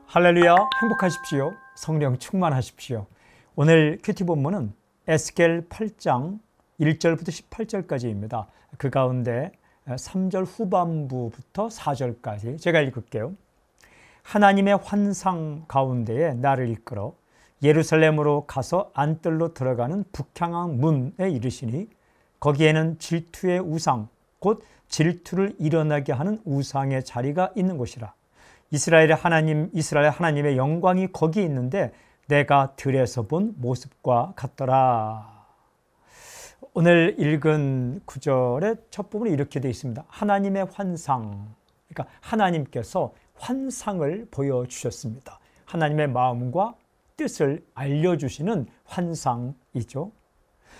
할렐루야, 행복하십시오. 성령 충만하십시오. 오늘 큐티 본문은 에스겔 8장 1절부터 18절까지입니다. 그 가운데 3절 후반부부터 4절까지 제가 읽을게요. 하나님의 환상 가운데에 나를 이끌어 예루살렘으로 가서 안뜰로 들어가는 북향한 문에 이르시니 거기에는 질투의 우상, 곧 질투를 일어나게 하는 우상의 자리가 있는 곳이라. 이스라엘 하나님의 영광이 거기 있는데 내가 들에서 본 모습과 같더라. 오늘 읽은 구절의 첫 부분이 이렇게 되어 있습니다. 하나님의 환상, 그러니까 하나님께서 환상을 보여주셨습니다. 하나님의 마음과 뜻을 알려주시는 환상이죠.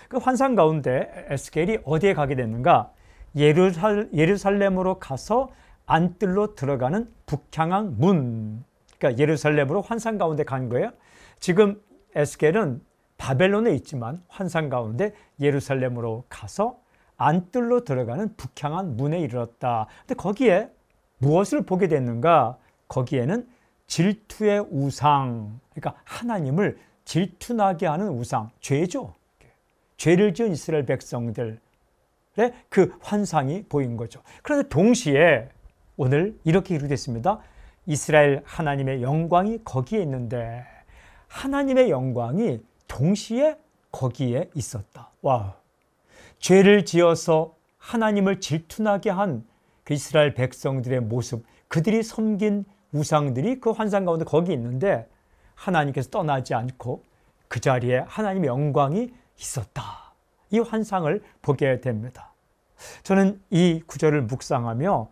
그 환상 가운데 에스겔이 어디에 가게 됐는가? 예루살렘으로 가서 안뜰로 들어가는 북향한 문, 그러니까 예루살렘으로 환상 가운데 간 거예요. 지금 에스겔은 바벨론에 있지만 환상 가운데 예루살렘으로 가서 안뜰로 들어가는 북향한 문에 이르렀다. 근데 거기에 무엇을 보게 됐는가? 거기에는 질투의 우상, 그러니까 하나님을 질투나게 하는 우상, 죄죠. 죄를 지은 이스라엘 백성들의 그 환상이 보인 거죠. 그런데 동시에 오늘 이렇게 이루어졌습니다. 이스라엘 하나님의 영광이 거기에 있는데 하나님의 영광이 동시에 거기에 있었다. 와, 죄를 지어서 하나님을 질투나게 한 그 이스라엘 백성들의 모습, 그들이 섬긴 우상들이 그 환상 가운데 거기 있는데 하나님께서 떠나지 않고 그 자리에 하나님의 영광이 있었다. 이 환상을 보게 됩니다. 저는 이 구절을 묵상하며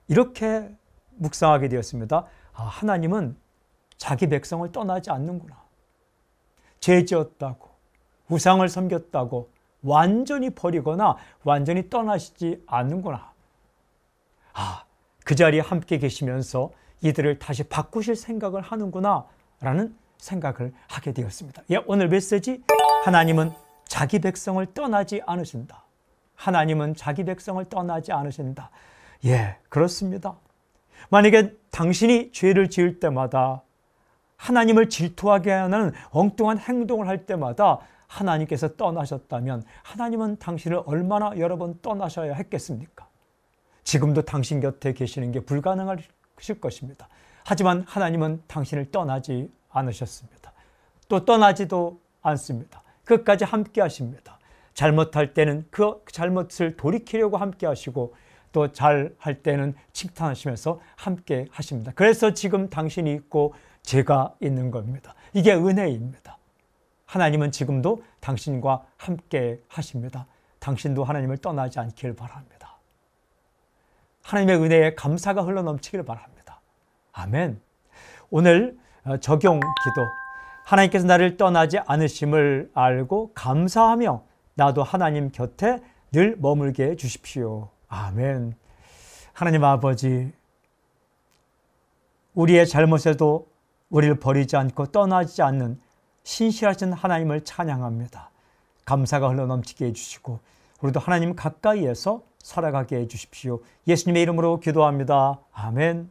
이렇게 묵상하게 되었습니다. 하나님은 자기 백성을 떠나지 않는구나. 죄 지었다고, 우상을 섬겼다고 완전히 버리거나 완전히 떠나시지 않는구나. 그 자리에 함께 계시면서 이들을 다시 바꾸실 생각을 하는구나 라는 생각을 하게 되었습니다. 오늘 메시지, 하나님은 자기 백성을 떠나지 않으신다. 하나님은 자기 백성을 떠나지 않으신다. 예, 그렇습니다. 만약에 당신이 죄를 지을 때마다 하나님을 질투하게 하는 엉뚱한 행동을 할 때마다 하나님께서 떠나셨다면 하나님은 당신을 얼마나 여러 번 떠나셔야 했겠습니까? 지금도 당신 곁에 계시는 게 불가능하실 것입니다. 하지만 하나님은 당신을 떠나지 않으셨습니다. 또 떠나지도 않습니다. 끝까지 함께 하십니다. 잘못할 때는 그 잘못을 돌이키려고 함께 하시고 또 잘할 때는 칭찬하시면서 함께 하십니다. 그래서 지금 당신이 있고 제가 있는 겁니다. 이게 은혜입니다. 하나님은 지금도 당신과 함께 하십니다. 당신도 하나님을 떠나지 않길 바랍니다. 하나님의 은혜에 감사가 흘러넘치길 바랍니다. 아멘. 오늘 적용 기도. 하나님께서 나를 떠나지 않으심을 알고 감사하며 나도 하나님 곁에 늘 머물게 해 주십시오. 아멘. 하나님 아버지, 우리의 잘못에도 우리를 버리지 않고 떠나지 않는 신실하신 하나님을 찬양합니다. 감사가 흘러넘치게 해주시고 우리도 하나님 가까이에서 살아가게 해주십시오. 예수님의 이름으로 기도합니다. 아멘.